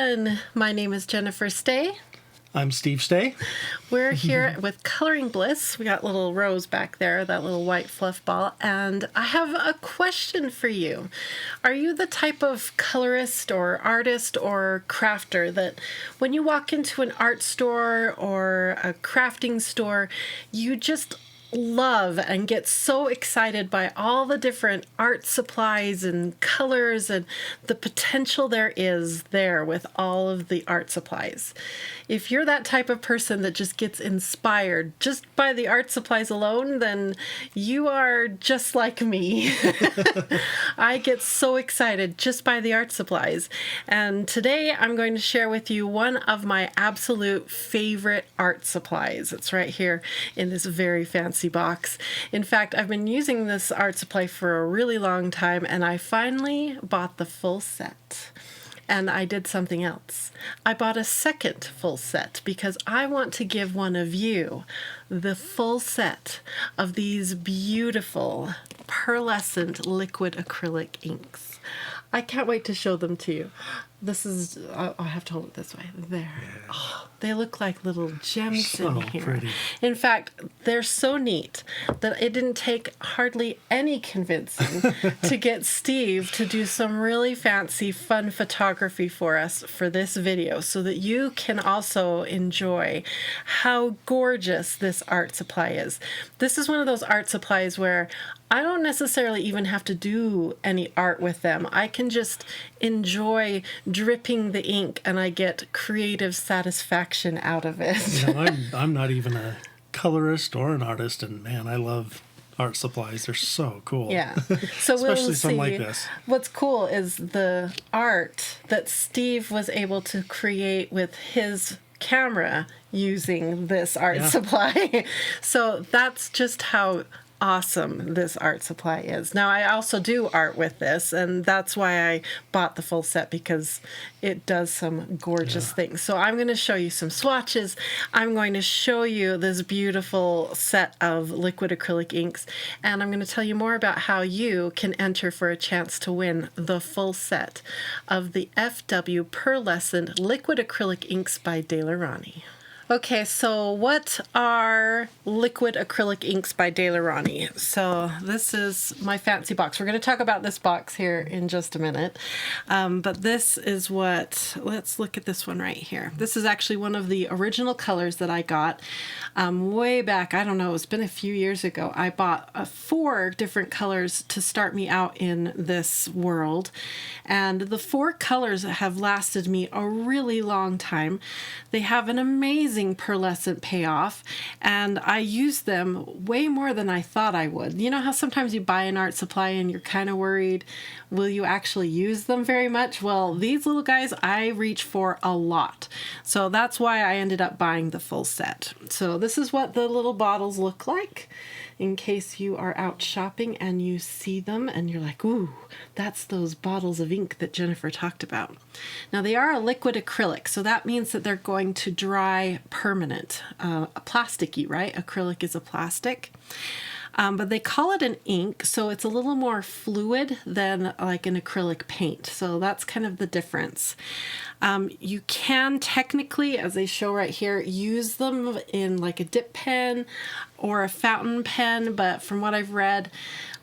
everyone. My name is Jennifer Stay. I'm Steve Stay. We're here with Coloring Bliss. We got little Rose back there, that little white fluff ball. And I have a question for you. Are you the type of colorist or artist or crafter that when you walk into an art store or a crafting store, you just love and get so excited by all the different art supplies and colors and the potential there is there with all of the art supplies? If you're that type of person that just gets inspired just by the art supplies alone, then you are just like me. I get so excited just by the art supplies. And today I'm going to share with you one of my absolute favorite art supplies. It's right here in this very fancy box. In fact, I've been using this art supply for a really long time, and I finally bought the full set. And I did something else. I bought a second full set because I want to give one of you the full set of these beautiful pearlescent liquid acrylic inks. I can't wait to show them to you. This is, I'll have to hold it this way. There. Yeah. Oh, they look like little gems So in here. pretty. In fact, they're so neat that it didn't take hardly any convincing to get Steve to do some really fancy, fun photography for us for this video so that you can also enjoy how gorgeous this art supply is. This is one of those art supplies where I don't necessarily even have to do any art with them. I can just enjoy dripping the ink and I get creative satisfaction out of it. You know, I'm not even a colorist or an artist, and man, I love art supplies. They're so cool. Yeah. So Especially we'll something see. like this. What's cool is the art that Steve was able to create with his camera using this art supply. So that's just how awesome this art supply is. Now, I also do art with this, and that's why I bought the full set, because it does some gorgeous things. So I'm going to show you some swatches. I'm going to show you this beautiful set of liquid acrylic inks, and I'm going to tell you more about how you can enter for a chance to win the full set of the FW Pearlescent Liquid Acrylic Inks by Daler Rowney. Okay, so what are liquid acrylic inks by Daler Rowney? So this is my fancy box. We're going to talk about this box here in just a minute. But this is what, let's look at this one right here. This is actually one of the original colors that I got way back. I don't know, it's been a few years ago. I bought 4 different colors to start me out in this world. And the 4 colors have lasted me a really long time. They have an amazing pearlescent payoff, and I use them way more than I thought I would. You know how sometimes you buy an art supply and you're kind of worried, will you actually use them very much? Well, these little guys I reach for a lot. So that's why I ended up buying the full set. So this is what the little bottles look like, in case you are out shopping and you see them and you're like, ooh, that's those bottles of ink that Jennifer talked about. Now, they are a liquid acrylic, so that means that they're going to dry permanent. Plasticky, right? Acrylic is a plastic. But they call it an ink, so it's a little more fluid than like an acrylic paint. So that's kind of the difference. You can technically, as they show right here, use them in like a dip pen or a fountain pen, but from what I've read,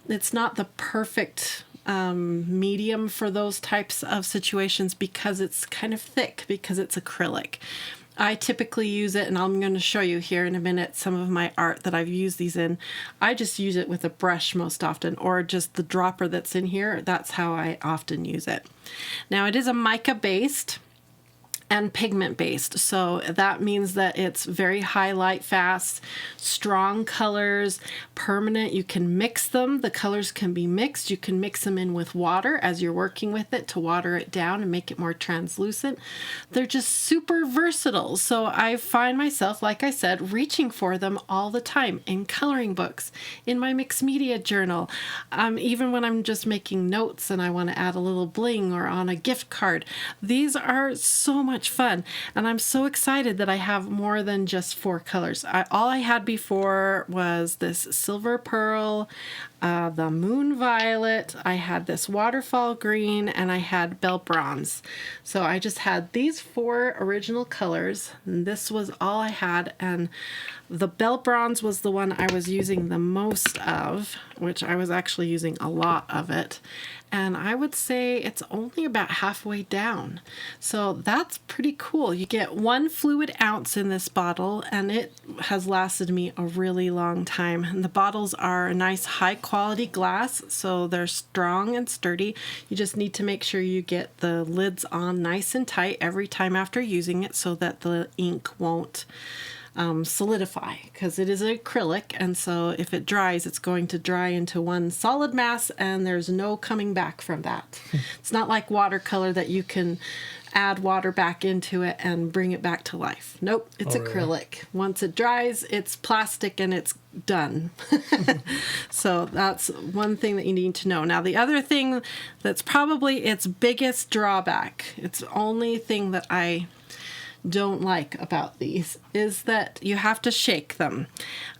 it's not the perfect medium for those types of situations because it's kind of thick, because it's acrylic. I typically use it, and I'm going to show you here in a minute some of my art that I've used these in. I just use it with a brush most often, or just the dropper that's in here. That's how I often use it. Now, it is a mica based and pigment based, so that means that it's very highlight fast, strong colors, permanent. You can mix them. The colors can be mixed. You can mix them in with water as you're working with it to water it down and make it more translucent. They're just super versatile, so I find myself, like I said, reaching for them all the time in coloring books, in my mixed media journal, even when I'm just making notes and I want to add a little bling or on a gift card. These are so much fun, and I'm so excited that I have more than just 4 colors. All I had before was this silver pearl, the Moon Violet, I had this Waterfall Green, and I had Bell Bronze. So I just had these 4 original colors, and this was all I had, and the Bell Bronze was the one I was using the most of, which I was actually using a lot of it. And I would say it's only about halfway down. So that's pretty cool. You get 1 fluid ounce in this bottle, and it has lasted me a really long time. And the bottles are a nice high quality glass, so they're strong and sturdy. You just need to make sure you get the lids on nice and tight every time after using it so that the ink won't solidify, because it is acrylic, and so if it dries, it's going to dry into one solid mass, and there's no coming back from that. It's not like watercolor that you can add water back into it and bring it back to life. Nope, it's acrylic. Really? Once it dries, it's plastic and it's done. So that's one thing that you need to know. Now, the other thing that's probably its biggest drawback, it's the only thing that I don't like about these, is that you have to shake them.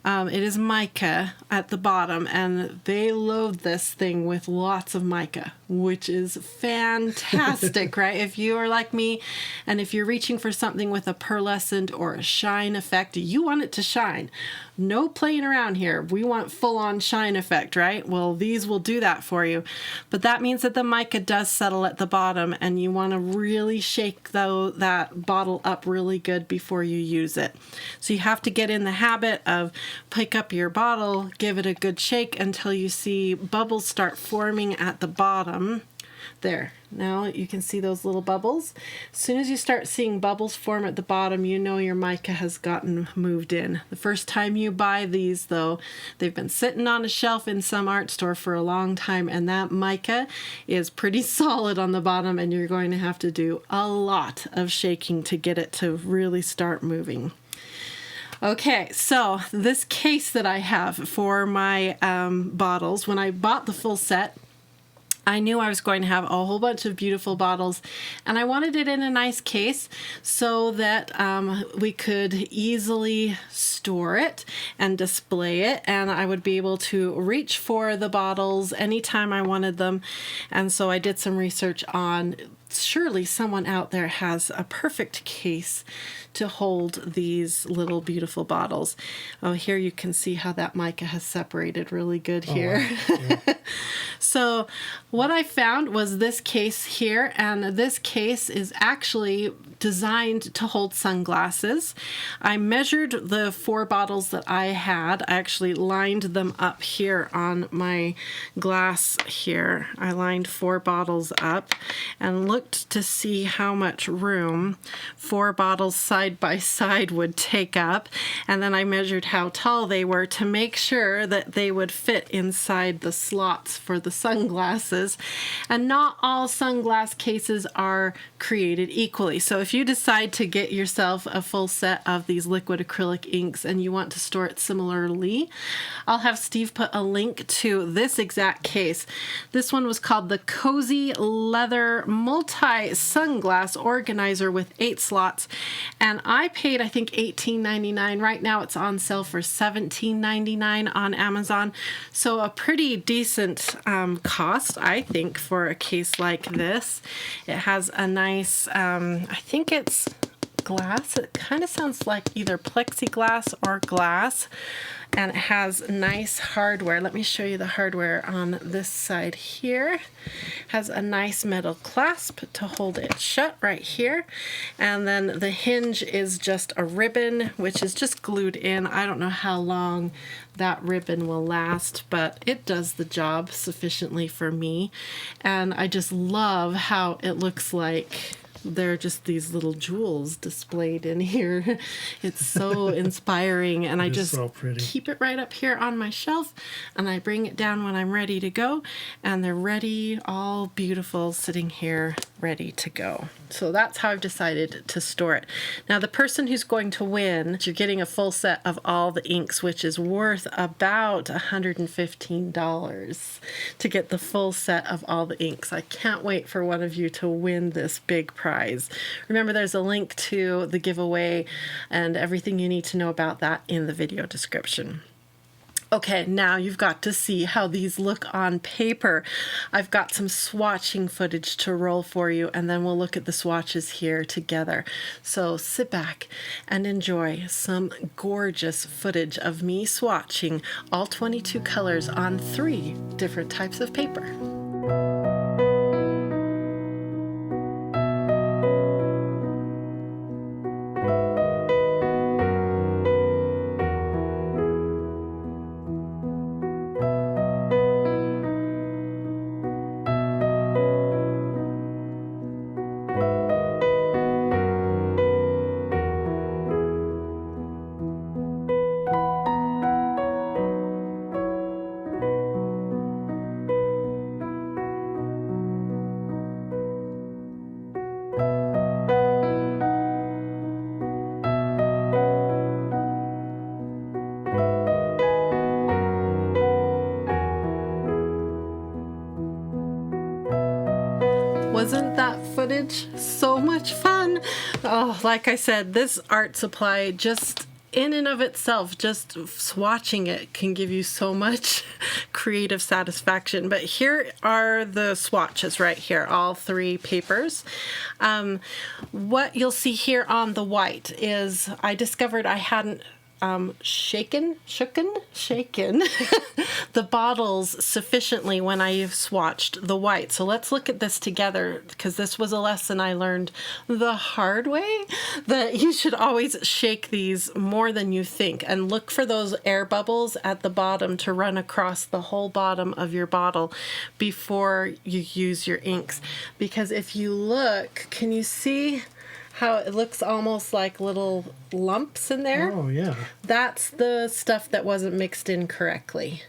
It is mica at the bottom, and they load this thing with lots of mica, which is fantastic, right? If you are like me, and if you're reaching for something with a pearlescent or a shine effect, you want it to shine. No playing around here. We want full-on shine effect, right? Well, these will do that for you. But that means that the mica does settle at the bottom, and you want to really shake that bottle up really good before you use it. So you have to get in the habit of pick up your bottle, give it a good shake until you see bubbles start forming at the bottom. There, now you can see those little bubbles. As soon as you start seeing bubbles form at the bottom, you know your mica has gotten moved in. The first time you buy these, though, they've been sitting on a shelf in some art store for a long time, and that mica is pretty solid on the bottom, and you're going to have to do a lot of shaking to get it to really start moving. Okay, so this case that I have for my bottles, when I bought the full set, I knew I was going to have a whole bunch of beautiful bottles, and I wanted it in a nice case so that we could easily store it and display it, and I would be able to reach for the bottles anytime I wanted them. And so I did some research on, surely someone out there has a perfect case to hold these little beautiful bottles. Oh, here you can see how that mica has separated really good here. Oh, wow. Yeah. So what I found was this case here, and this case is actually designed to hold sunglasses. I measured the 4 bottles that I had. I actually lined them up here on my glass here. I lined 4 bottles up and looked to see how much room 4 bottles side by side would take up, and then I measured how tall they were to make sure that they would fit inside the slots for the sunglasses. And not all sunglass cases are created equally. So if you decide to get yourself a full set of these liquid acrylic inks and you want to store it similarly, I'll have Steve put a link to this exact case. This one was called the Cozy Leather Multi-Sunglass Organizer with 8 slots, and I paid, I think, $18.99. Right now it's on sale for $17.99 on Amazon. So a pretty decent cost, I think, for a case like this. It has a nice, I think it's glass. It kind of sounds like either plexiglass or glass. And it has nice hardware. Let me show you the hardware on this side here. Has a nice metal clasp to hold it shut right here. And then the hinge is just a ribbon, which is just glued in. I don't know how long that ribbon will last, but it does the job sufficiently for me. And I just love how it looks like they're just these little jewels displayed in here. It's so inspiring, and I just so keep it right up here on my shelf, and I bring it down when I'm ready to go, and they're ready, all beautiful, sitting here ready to go. So that's how I've decided to store it. Now, the person who's going to win, you're getting a full set of all the inks, which is worth about $115 to get the full set of all the inks. I can't wait for one of you to win this big prize. Remember, there's a link to the giveaway and everything you need to know about that in the video description. Okay, now you've got to see how these look on paper. I've got some swatching footage to roll for you, and then we'll look at the swatches here together. So sit back and enjoy some gorgeous footage of me swatching all 22 colors on 3 different types of paper. Wasn't that footage so much fun? Oh, like I said, this art supply just in and of itself, just swatching it can give you so much creative satisfaction. But here are the swatches right here, all 3 papers. What you'll see here on the white is I discovered I hadn't shaken the bottles sufficiently when I swatched the white. So let's look at this together, because this was a lesson I learned the hard way, that you should always shake these more than you think and look for those air bubbles at the bottom to run across the whole bottom of your bottle before you use your inks. Because if you look, can you see how it looks almost like little lumps in there? Oh, yeah. That's the stuff that wasn't mixed in correctly.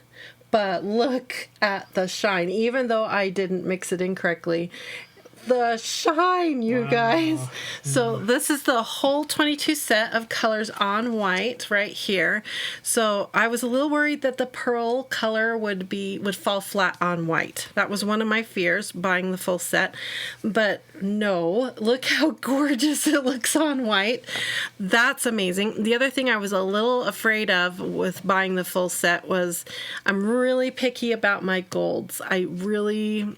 But look at the shine. Even though I didn't mix it in correctly, the shine, you guys. So this is the whole 22 set of colors on white right here. So I was a little worried that the pearl color would fall flat on white. That was one of my fears buying the full set. But no, look how gorgeous it looks on white. That's amazing. The other thing I was a little afraid of with buying the full set was I'm really picky about my golds. I really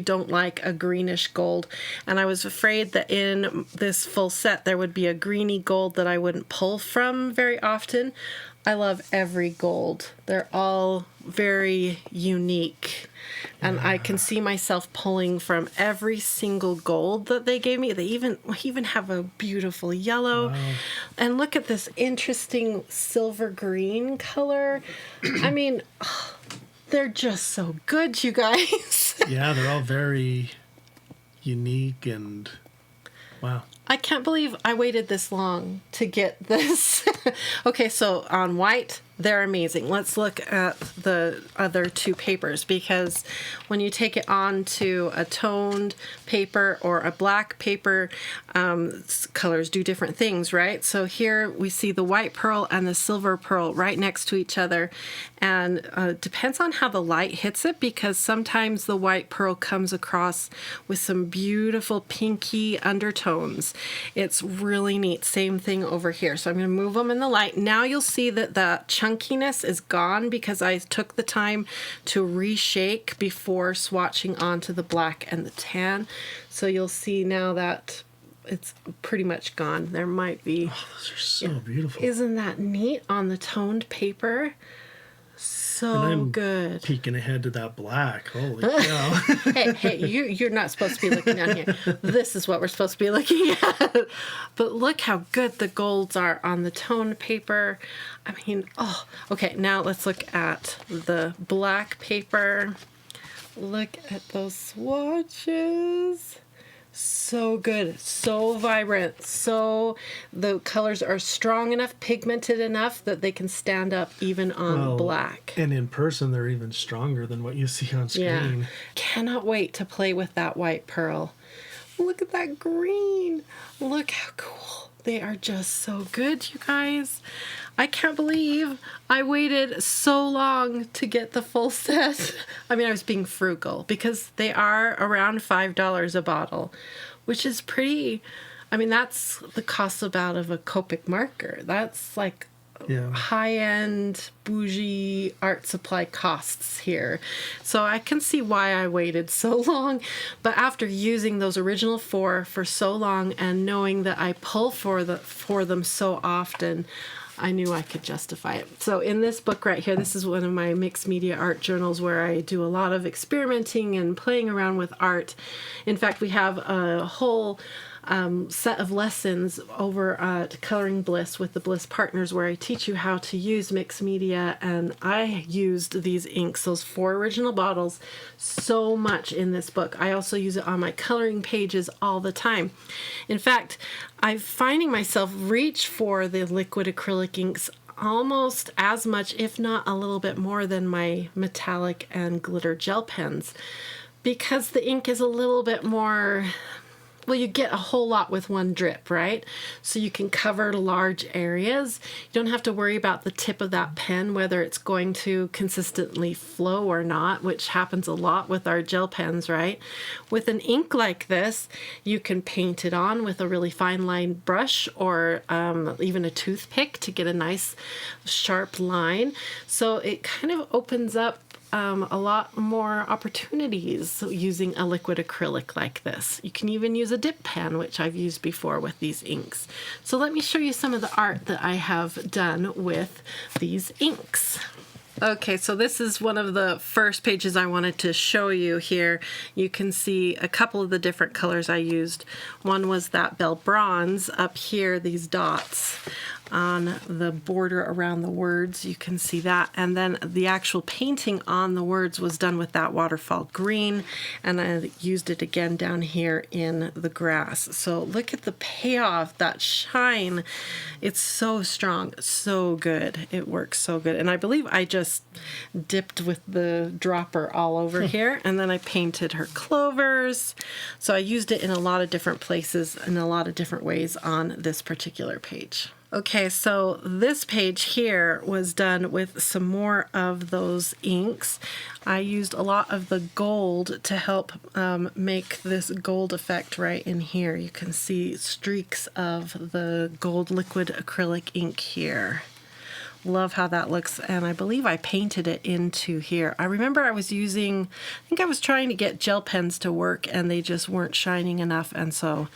don't like a greenish gold, and I was afraid that in this full set there would be a greeny gold that I wouldn't pull from very often. I love every gold. They're all very unique, and I can see myself pulling from every single gold that they gave me. They even have a beautiful yellow. Wow. And look at this interesting silver green color. I mean, they're just so good, you guys. Yeah, they're all very unique and wow. I can't believe I waited this long to get this. Okay, so on white, they're amazing. Let's look at the other 2 papers, because when you take it on to a toned paper or a black paper, colors do different things, right? So here we see the white pearl and the silver pearl right next to each other, and depends on how the light hits it, because sometimes the white pearl comes across with some beautiful pinky undertones. It's really neat. Same thing over here. So I'm going to move them in the light. Now you'll see that the chunkiness is gone because I took the time to reshake before swatching onto the black and the tan. So you'll see now that it's pretty much gone. There might be... Oh, those are so beautiful. Isn't that neat on the toned paper? So good. Peeking ahead to that black. Holy cow. hey, you're not supposed to be looking down here. This is what we're supposed to be looking at. But look how good the golds are on the toned paper. I mean, oh, okay, now let's look at the black paper. Look at those swatches. So good, so vibrant, so the colors are strong enough, pigmented enough that they can stand up even on black. And in person, they're even stronger than what you see on screen. Yeah. Cannot wait to play with that white pearl. Look at that green. Look how cool. They are just so good, you guys. I can't believe I waited so long to get the full set. I mean, I was being frugal because they are around $5 a bottle, which is pretty. I mean, that's the cost about of a Copic marker. That's like high-end bougie art supply costs here. So I can see why I waited so long. But after using those original four for so long and knowing that I pull for them so often, I knew I could justify it. So in this book right here, this is one of my mixed media art journals where I do a lot of experimenting and playing around with art. In fact, we have a whole set of lessons over at Coloring Bliss with the Bliss Partners where I teach you how to use mixed media, and I used these inks, those 4 original bottles, so much in this book. I also use it on my coloring pages all the time. In fact, I'm finding myself reach for the liquid acrylic inks almost as much, if not a little bit more, than my metallic and glitter gel pens, because the ink is a little bit more... Well, you get a whole lot with one drip, right? So you can cover large areas. You don't have to worry about the tip of that pen, whether it's going to consistently flow or not, which happens a lot with our gel pens, right? With an ink like this, you can paint it on with a really fine line brush or even a toothpick to get a nice sharp line. So it kind of opens up a lot more opportunities using a liquid acrylic like this. You can even use a dip pen, which I've used before with these inks. So let me show you some of the art that I have done with these inks. Okay, so this is one of the first pages I wanted to show you here. You can see a couple of the different colors I used. One was that bell bronze up here, these dots on the border around the words. You can see that. And then the actual painting on the words was done with that waterfall green, and I used it again down here in the grass. So look at the payoff, that shine. It's so strong, so good. It works so good. And I believe I just dipped with the dropper all over here, and then I painted her clovers. So I used it in a lot of different places in a lot of different ways on this particular page. Okay, so this page here was done with some more of those inks. I used a lot of the gold to help make this gold effect right in here. You can see streaks of the gold liquid acrylic ink here. Love how that looks, and I believe I painted it into here. I remember I was trying to get gel pens to work and they just weren't shining enough, and so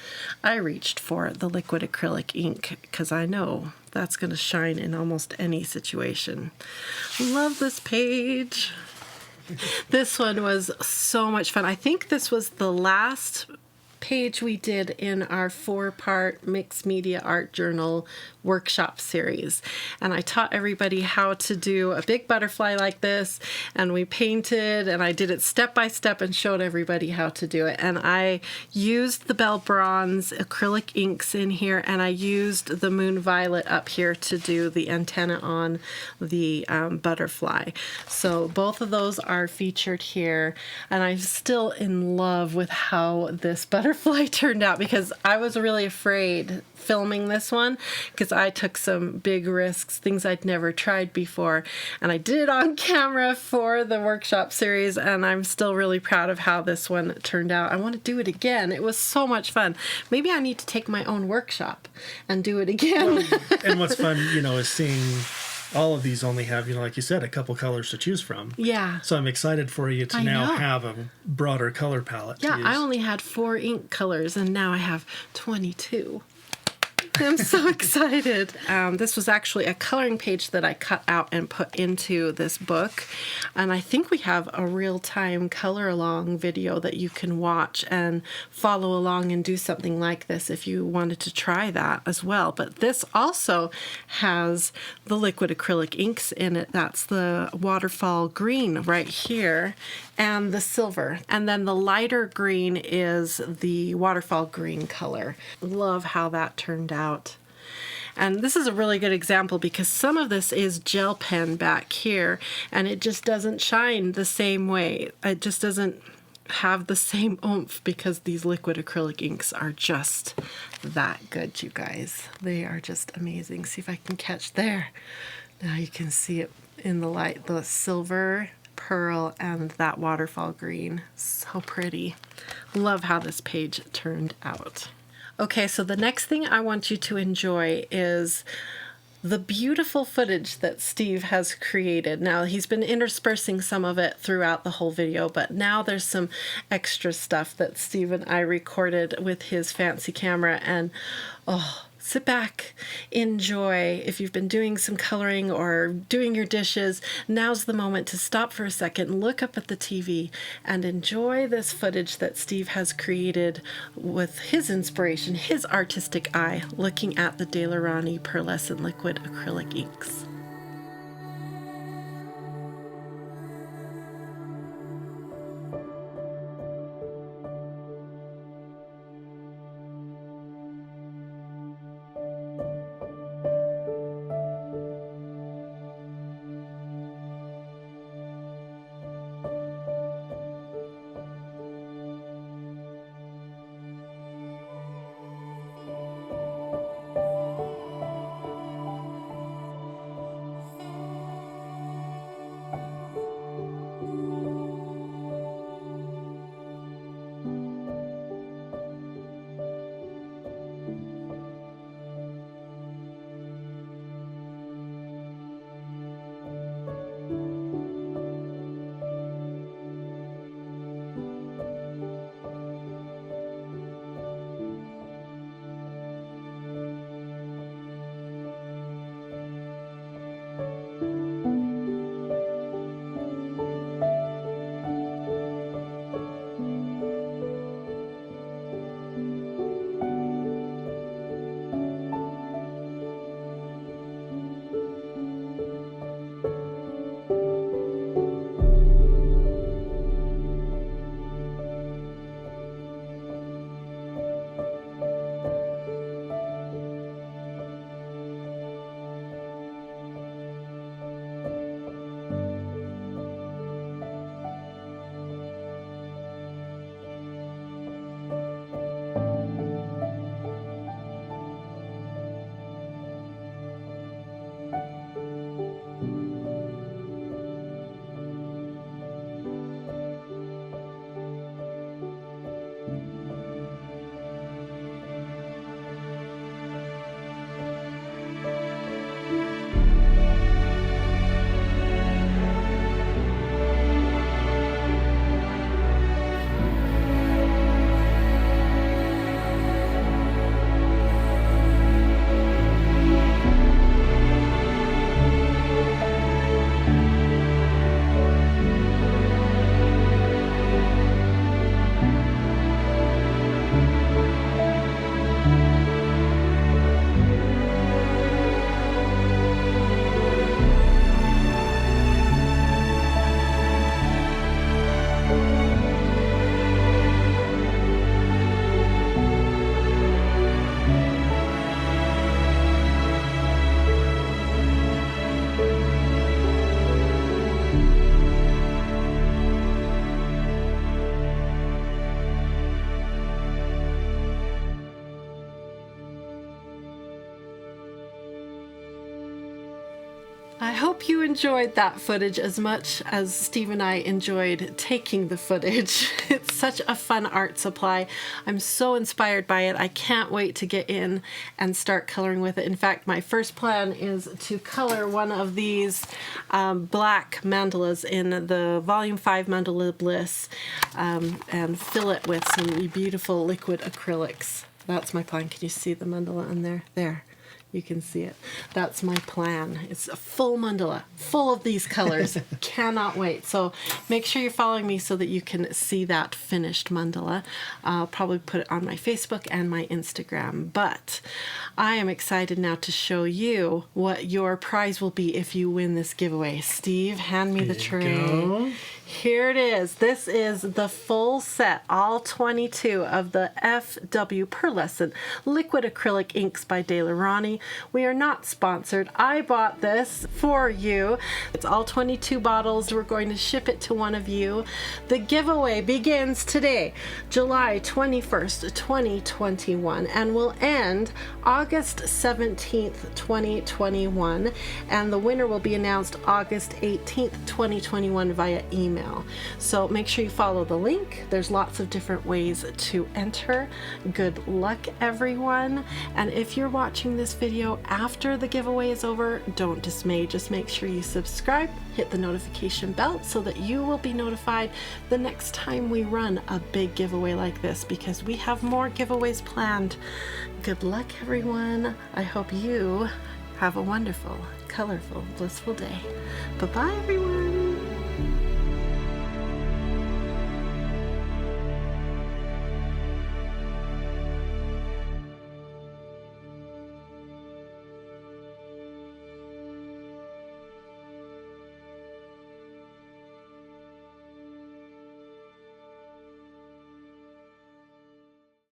I reached for the liquid acrylic ink because I know that's going to shine in almost any situation. Love this page. This one was so much fun. I think this was the last page we did in our 4-part mixed media art journal workshop series, and I taught everybody how to do a big butterfly like this, and we painted, and I did it step by step and showed everybody how to do it. And I used the bell bronze acrylic inks in here, and I used the moon violet up here to do the antenna on the butterfly. So both of those are featured here, and I'm still in love with how this butterfly turned out, because I was really afraid filming this one because I took some big risks, things I'd never tried before, and I did it on camera for the workshop series, and I'm still really proud of how this one turned out. I want to do it again. It was so much fun. Maybe I need to take my own workshop and do it again. Well, and what's fun, is seeing all of these only have, like you said, a couple colors to choose from. Yeah. So I'm excited for you to now have a broader color palette. Yeah, to use. I only had 4 ink colors, and now I have 22. I'm so excited. This was actually a coloring page that I cut out and put into this book. And I think we have a real-time color along video that you can watch and follow along and do something like this if you wanted to try that as well. But this also has the liquid acrylic inks in it. That's the waterfall green right here and the silver. And then the lighter green is the waterfall green color. Love how that turned out. And this is a really good example because some of this is gel pen back here, and it just doesn't shine the same way. It just doesn't have the same oomph because these liquid acrylic inks are just that good, you guys. They are just amazing. See if I can catch there. Now you can see it in the light, the silver, pearl, and that waterfall green. So pretty. Love how this page turned out. Okay, so the next thing I want you to enjoy is the beautiful footage that Steve has created. Now, he's been interspersing some of it throughout the whole video, but now there's some extra stuff that Steve and I recorded with his fancy camera, and sit back, enjoy. If you've been doing some coloring or doing your dishes, now's the moment to stop for a second, look up at the TV, and enjoy this footage that Steve has created with his inspiration, his artistic eye, looking at the Daler Rowney Pearlescent Liquid Acrylic Inks. I hope you enjoyed that footage as much as Steve and I enjoyed taking the footage. It's such a fun art supply. I'm so inspired by it. I can't wait to get in and start coloring with it. In fact, my first plan is to color one of these black mandalas in the Volume 5 Mandala Bliss and fill it with some beautiful liquid acrylics. That's my plan. Can you see the mandala in there? There. You can see it. That's my plan. It's a full mandala, full of these colors. Cannot wait. So make sure you're following me so that you can see that finished mandala. I'll probably put it on my Facebook and my Instagram. But I am excited now to show you what your prize will be if you win this giveaway. Steve, hand me the tray. Here it is. This is the full set, all 22 of the FW Pearlescent Liquid Acrylic Inks by Daler Rowney. We are not sponsored. I bought this for you. It's all 22 bottles. We're going to ship it to one of you. The giveaway begins today, July 21st, 2021, and will end August 17th, 2021. And the winner will be announced August 18th, 2021 via email. email. So make sure you follow the link. There's lots of different ways to enter. Good luck, everyone. And if you're watching this video after the giveaway is over, don't dismay. Just make sure you subscribe, hit the notification bell so that you will be notified the next time we run a big giveaway like this, because we have more giveaways planned. Good luck, everyone. I hope you have a wonderful, colorful, blissful day. Bye-bye, everyone.